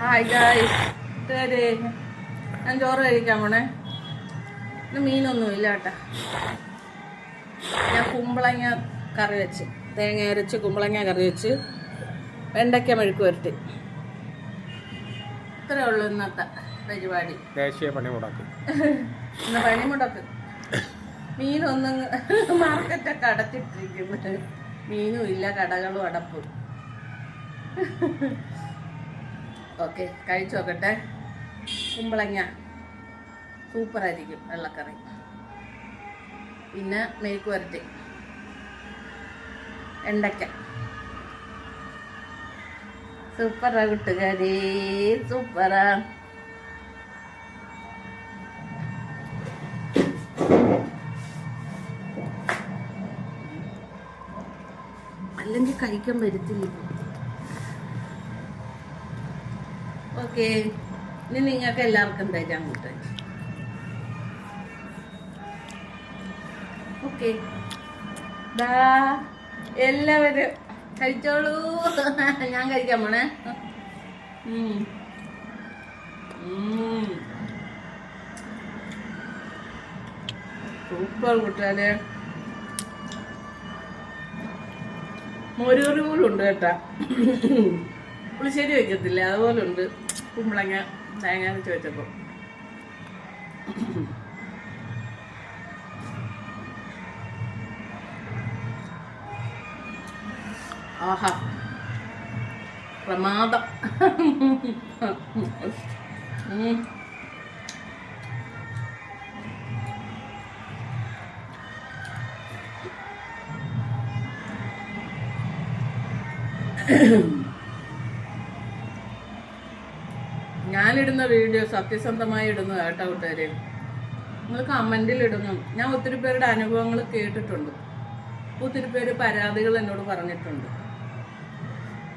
Hi guys, ഞാൻ ചോറ് കഴിക്കാൻ പോണേ. ഇന്ന് മീനൊന്നുമില്ല കേട്ടോ. ഞാൻ കുമ്പളങ്ങ കറി വെച്ച്, തേങ്ങ അരച്ച് കുമ്പളങ്ങ കറി വെച്ച്, വെണ്ടയ്ക്ക മെഴുക്ക് വരട്ടി. ഇത്രേ ഉള്ളൂ ഇന്നത്തെ പരിപാടി. ദേശീയ പണിമുടക്ക്. ഇന്ന് പണിമുടക്ക്. മീനൊന്നും മാർക്കറ്റൊക്കെ അടച്ചിട്ടിരിക്കുന്നു. മീനും ഇല്ല, കടകളും അടപ്പും. ഓക്കെ, കഴിച്ചു നോക്കട്ടെ. കുമ്പളങ്ങ സൂപ്പറായിരിക്കും വെള്ളക്കറി. പിന്നെ മെഴുക്ക് വരട്ടി, വെണ്ടയ്ക്ക സൂപ്പറാ കൂട്ടുകാരി, സൂപ്പറാ. അല്ലെങ്കിൽ കഴിക്കാൻ വരത്തില്ല. ഓക്കെ, ഇനി നിങ്ങൾക്ക് എല്ലാവർക്കും തരാൻ കൂട്ടാൻ. ഓക്കെ, എല്ലാവരും കഴിച്ചോളൂ. ഞാൻ കഴിക്കാൻ പോണേ. സൂപ്പർ കൂട്ടാല്. മോരുകറി പോലും ഉണ്ട് കേട്ടാ. പുളിശ്ശേരി വയ്ക്കത്തില്ല, അതുപോലെ ഉണ്ട്. കുമ്പളങ്ങ തേങ്ങ അരച്ച് വെച്ചപ്പോൾ ആഹാ, പ്രമാദം. ഞാനിടുന്ന വീഡിയോ സത്യസന്ധമായി ഇടുന്നു കേട്ടോ കൂട്ടുകാരെ. നിങ്ങൾ കമൻറ്റിൽ ഇടുന്നു. ഞാൻ ഒത്തിരി പേരുടെ അനുഭവങ്ങൾ കേട്ടിട്ടുണ്ട്. ഒത്തിരി പേര് പരാതികൾ എന്നോട് പറഞ്ഞിട്ടുണ്ട്.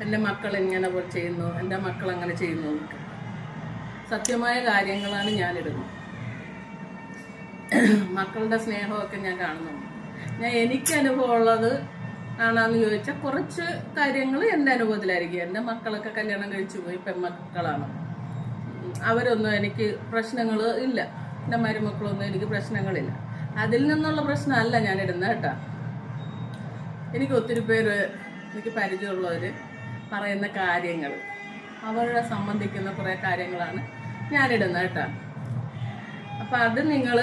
എൻ്റെ മക്കൾ ഇങ്ങനെ ചെയ്യുന്നു, എൻ്റെ മക്കൾ അങ്ങനെ ചെയ്യുന്നു. സത്യമായ കാര്യങ്ങളാണ് ഞാനിടുന്നത്. മക്കളുടെ സ്നേഹമൊക്കെ ഞാൻ കാണുന്നുണ്ട്. എനിക്ക് അനുഭവമുള്ളത് ആണെന്ന് ചോദിച്ചാൽ കുറച്ച് കാര്യങ്ങൾ എൻ്റെ അനുഭവത്തിലായിരിക്കും. എൻ്റെ മക്കളൊക്കെ കല്യാണം കഴിച്ചു പോയി, പെൺമക്കളാണ്. അവരൊന്നും എനിക്ക് പ്രശ്നങ്ങൾ ഇല്ല. എൻ്റെ മരുമക്കളൊന്നും എനിക്ക് പ്രശ്നങ്ങളില്ല. അതിൽ നിന്നുള്ള പ്രശ്നമല്ല ഞാനിടുന്നത് കേട്ടോ. എനിക്ക് ഒത്തിരി പേര്, എനിക്ക് പരിചയമുള്ളവർ പറയുന്ന കാര്യങ്ങൾ, അവരെ സംബന്ധിക്കുന്ന കുറേ കാര്യങ്ങളാണ് ഞാനിടുന്നത് കേട്ടോ. അപ്പം അത് നിങ്ങൾ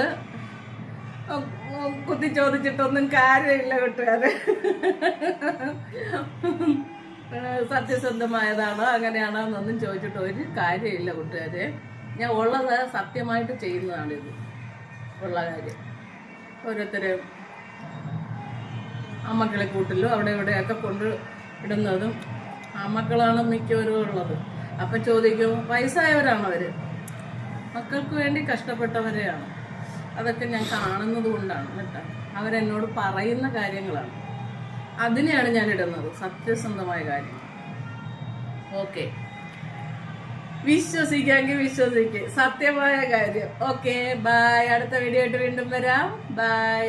കുത്തി ചോദിച്ചിട്ടൊന്നും കാര്യമില്ല കൂട്ടുകാരെ. സത്യസന്ധമായതാണോ അങ്ങനെയാണോ എന്നൊന്നും ചോദിച്ചിട്ട് ഒരു കാര്യമില്ല കൂട്ടുകാരെ. ഞാൻ ഉള്ളത് സത്യമായിട്ട് ചെയ്യുന്നതാണിത്, ഉള്ള കാര്യം. ഓരോരുത്തരും അമ്മക്കളെ കൂട്ടിലും അവിടെ ഇവിടെയൊക്കെ കൊണ്ട് ഇടുന്നതും അമ്മക്കളാണ് മിക്കവരും ഉള്ളത്. അപ്പം ചോദിക്കും, വയസ്സായവരാണ് അവർ, മക്കൾക്ക് വേണ്ടി കഷ്ടപ്പെട്ടവരെയാണ്. അതൊക്കെ ഞാൻ കാണുന്നത് കൊണ്ടാണ് കേട്ടോ. അവരെന്നോട് പറയുന്ന കാര്യങ്ങളാണ്, അതിനെയാണ് ഞാൻ ഇടുന്നത്, സത്യസന്ധമായ കാര്യം. ഓക്കെ, വിശ്വസിക്കാമെങ്കിൽ വിശ്വസിക്കുക, സത്യമായ കാര്യം. Okay, by. അടുത്ത വീഡിയോ ആയിട്ട് വീണ്ടും വരാം. ബൈ.